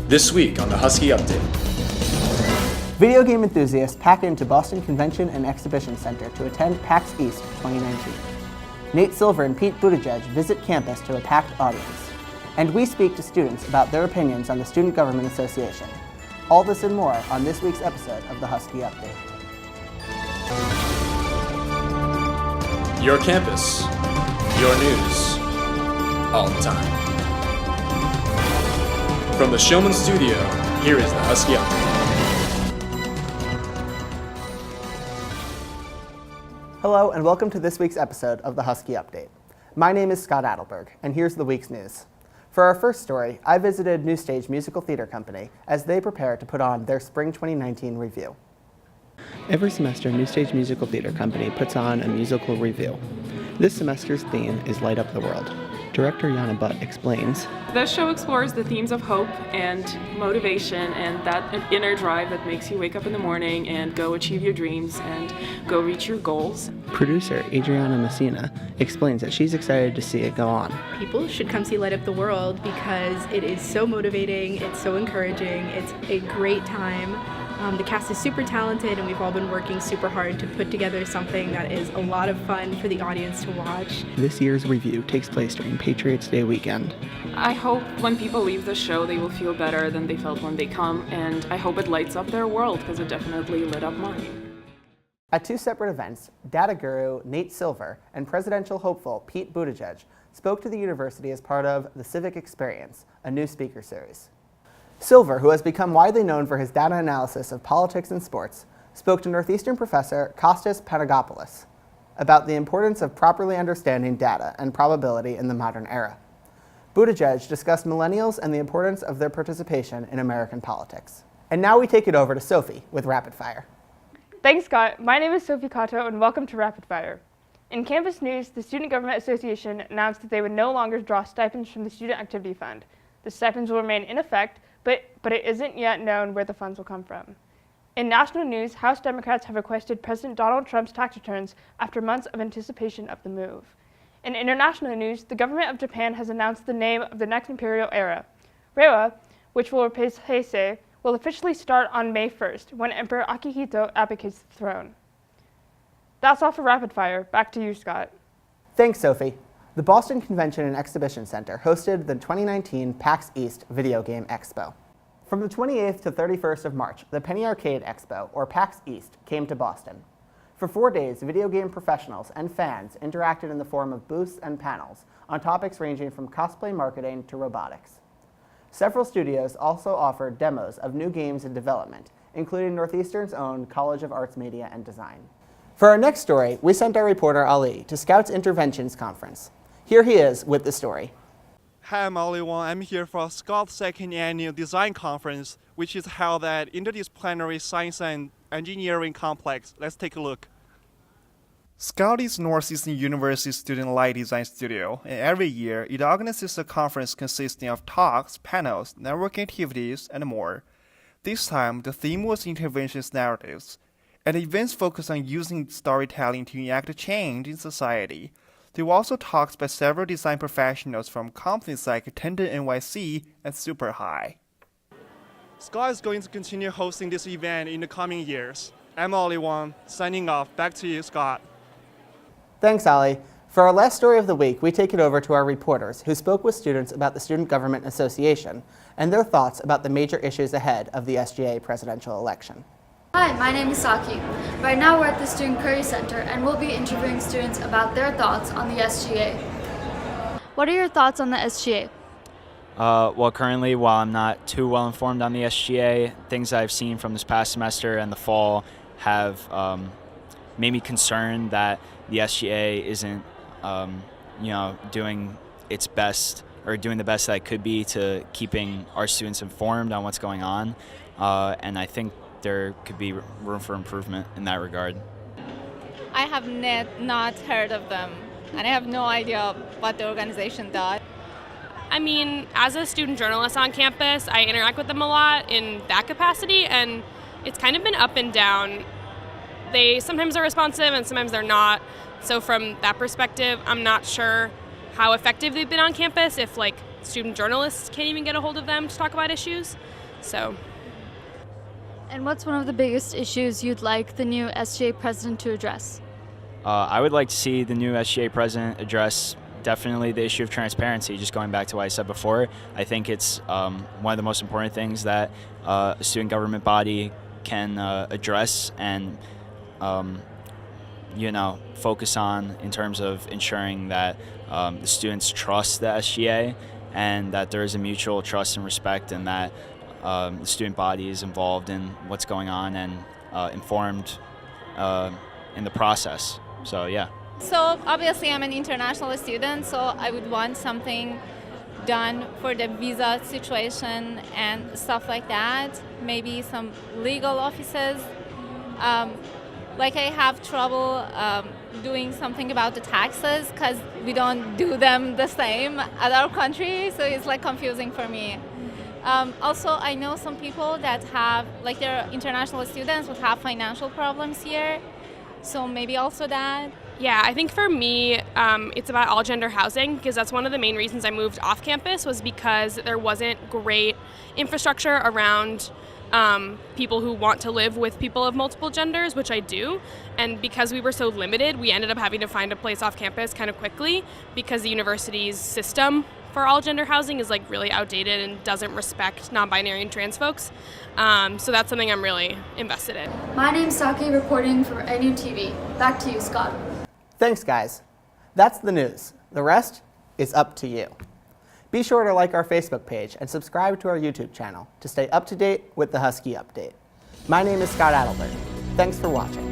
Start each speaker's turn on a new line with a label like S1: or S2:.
S1: This week on the Husky Update.
S2: Video game enthusiasts pack into Boston Convention and Exhibition Center to attend PAX East 2019. Nate Silver and Pete Buttigieg visit campus to a packed audience. And we speak to students about their opinions on the Student Government Association. All this and more on this week's episode of the Husky Update.
S1: Your campus, your news, all the time. From the Showman Studio, here is the Husky Update.
S2: Hello and welcome to this week's episode of the Husky Update. My name is Scott Adelberg, and here's the week's news. For our first story, I visited NUStage Musical Theater Company as they prepare to put on their Spring 2019 review. Every semester, NUStage Musical Theater Company puts on a musical review. This semester's theme is Light Up the World. Director Yana Butt explains.
S3: This show explores the themes of hope and motivation and that inner drive that makes you wake up in the morning and go achieve your dreams and go reach your goals.
S2: Producer Adriana Messina explains that she's excited to see it go on.
S4: People should come see Light Up the World because it is so motivating, it's so encouraging, it's a great time. The cast is super talented and we've all been working super hard to put together something that is a lot of fun for the audience to watch.
S2: This year's review takes place during Patriots Day weekend.
S3: I hope when people leave the show they will feel better than they felt when they come, and I hope it lights up their world because it definitely lit up mine.
S2: At two separate events, data guru Nate Silver and presidential hopeful Pete Buttigieg spoke to the university as part of The Civic Experience, a new speaker series. Silver, who has become widely known for his data analysis of politics and sports, spoke to Northeastern professor Kostas Panagopoulos about the importance of properly understanding data and probability in the modern era. Buttigieg discussed millennials and the importance of their participation in American politics. And now we take it over to Sophie with Rapid Fire.
S5: Thanks, Scott. My name is Sophie Cato, and welcome to Rapid Fire. In campus news, the Student Government Association announced that they would no longer draw stipends from the Student Activity Fund. The stipends will remain in effect, but it isn't yet known where the funds will come from. In national news, House Democrats have requested President Donald Trump's tax returns after months of anticipation of the move. In international news, the government of Japan has announced the name of the next imperial era. Reiwa, which will replace Heisei, will officially start on May 1st, when Emperor Akihito abdicates the throne. That's all for Rapid Fire. Back to you, Scott.
S2: Thanks, Sophie. The Boston Convention and Exhibition Center hosted the 2019 PAX East Video Game Expo. From the 28th to 31st of March, the Penny Arcade Expo, or PAX East, came to Boston. For 4 days, video game professionals and fans interacted in the form of booths and panels on topics ranging from cosplay marketing to robotics. Several studios also offered demos of new games in development, including Northeastern's own College of Arts, Media, and Design. For our next story, we sent our reporter Ali to Scouts Interventions Conference. Here he is with the story.
S6: Hi, I'm Ali Wang. I'm here for Scout's second annual design conference, which is held at Interdisciplinary Science and Engineering Complex. Let's take a look. Scout is Northeastern University's student light design studio, and every year it organizes a conference consisting of talks, panels, networking activities, and more. This time, the theme was interventionist narratives, and the events focus on using storytelling to enact change in society. There were also talks by several design professionals from companies like Attendant NYC and Super High. Scott is going to continue hosting this event in the coming years. I'm Ali Wang, signing off. Back to you, Scott.
S2: Thanks, Ali. For our last story of the week, we take it over to our reporters who spoke with students about the Student Government Association and their thoughts about the major issues ahead of the SGA presidential election.
S7: Hi, my name is Saki. Right now we're at the Student Career Center and we'll be interviewing students about their thoughts on the SGA. What are your thoughts on the SGA?
S8: Well, currently, while I'm not too well informed on the SGA, things I've seen from this past semester and the fall have made me concerned that the SGA isn't, doing its best or doing the best that it could be to keeping our students informed on what's going on, and I think there could be room for improvement in that regard.
S9: I have not heard of them, and I have no idea what the organization does.
S10: I mean, as a student journalist on campus, I interact with them a lot in that capacity, and it's kind of been up and down. They sometimes are responsive and sometimes they're not. So from that perspective, I'm not sure how effective they've been on campus, if like student journalists can't even get a hold of them to talk about issues. So.
S7: And what's one of the biggest issues you'd like the new SGA president to address?
S8: I would like to see the new SGA president address definitely the issue of transparency. Just going back to what I said before, I think it's one of the most important things that a student government body can address and focus on in terms of ensuring that the students trust the SGA and that there is a mutual trust and respect, and that the student body is involved in what's going on and informed in the process. So yeah.
S9: So obviously I'm an international student, so I would want something done for the visa situation and stuff like that. Maybe some legal offices. Like I have trouble doing something about the taxes because we don't do them the same at our country, so it's like confusing for me. Also, I know some people that have, like they're international students but have financial problems here, so maybe also that.
S10: Yeah, I think for me, it's about all gender housing, because that's one of the main reasons I moved off campus, was because there wasn't great infrastructure around people who want to live with people of multiple genders, which I do. And because we were so limited, we ended up having to find a place off campus kind of quickly, because the university's system for all gender housing is like really outdated and doesn't respect non-binary and trans folks. So that's something I'm really invested in.
S7: My name's Saki, reporting for NUTV. Back to you, Scott.
S2: Thanks, guys. That's the news. The rest is up to you. Be sure to like our Facebook page and subscribe to our YouTube channel to stay up to date with the Husky Update. My name is Scott Adelbert. Thanks for watching.